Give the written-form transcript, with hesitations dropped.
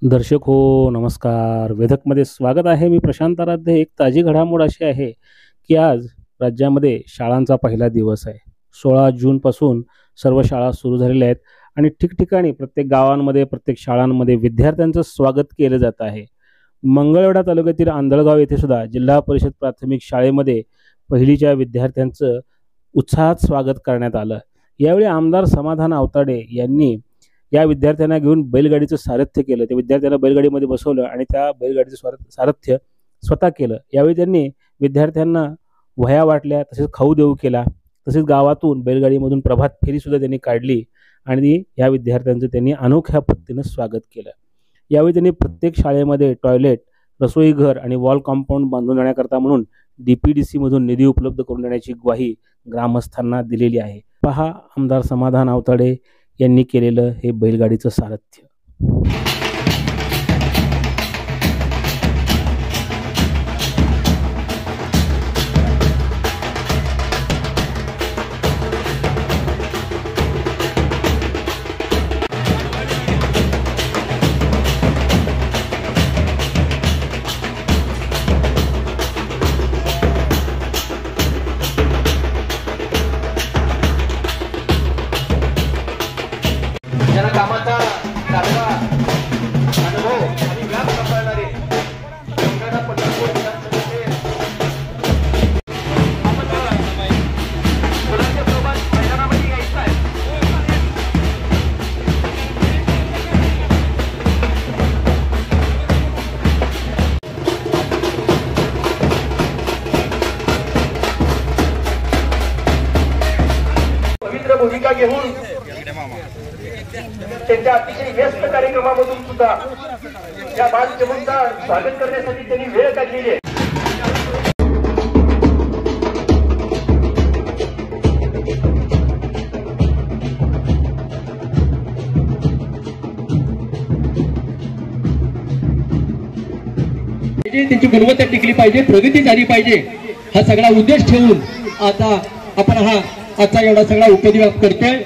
दर्शक हो, नमस्कार. वेधकमध्ये स्वागत आहे. मी प्रशांत आराध्य. एक ताजी घडामोड अशी आहे, की आज राज्यामध्ये शाळांचा पहिला दिवस आहे. 16 जूनपासून सर्व शाळा सुरू झालेल्या आहेत आणि ठिकठिकाणी प्रत्येक गावांमध्ये, प्रत्येक शाळांमध्ये विद्यार्थ्यांचं स्वागत केलं जात आहे. मंगळवेढा तालुक्यातील आंधळगाव येथे सुद्धा जिल्हा परिषद प्राथमिक शाळेमध्ये पहिलीच्या विद्यार्थ्यांचं उत्साहात स्वागत करण्यात आलं. यावेळी आमदार समाधान आवताडे यांनी या विद्यार्थ्यांना घेऊन बैलगाडीचं सारथ्य केलं. त्या विद्यार्थ्यांना बैलगाडीमध्ये बसवलं आणि त्या बैलगाडीचं सारथ्य स्वतः केलं. यावेळी त्यांनी विद्यार्थ्यांना वह्या वाटल्या, तसेच खाऊ देऊ केला. तसेच गावातून बैलगाडीमधून प्रभात फेरीसुद्धा त्यांनी काढली आणि या विद्यार्थ्यांचं त्यांनी अनोख्या पद्धतीनं स्वागत केलं. यावेळी त्यांनी प्रत्येक शाळेमध्ये टॉयलेट, रसोईघर आणि वॉल कंपाऊंड बांधून देण्याकरता म्हणून DPDC मधून निधी उपलब्ध करून देण्याची ग्वाही ग्रामस्थांना दिलेली आहे. पहा आमदार समाधान आवताडे यांनी केलेलं हे बैलगाडीचं सारथ्य. ज्यांना कामाचा चांगला अनुभव आणि व्याप सांभाळणारे गंगाधर पंढरपूर विधानसभेचे मुलांच्या सोबत मैदानामध्ये यायचं आहे. पवित्र भूमिका घेऊन त्यांच्या अतिशय व्यस्त कार्यक्रमामधून सुद्धा या बालचमूंचा स्वागत करण्यासाठी त्यांनी वेळ काढलेली आहे. त्यांची गुणवत्ता टिकली पाहिजे, प्रगती झाली पाहिजे, हा सगळा उद्देश ठेवून आता आपण आजचा एवढा सगळा उपद्व्याप करतोय.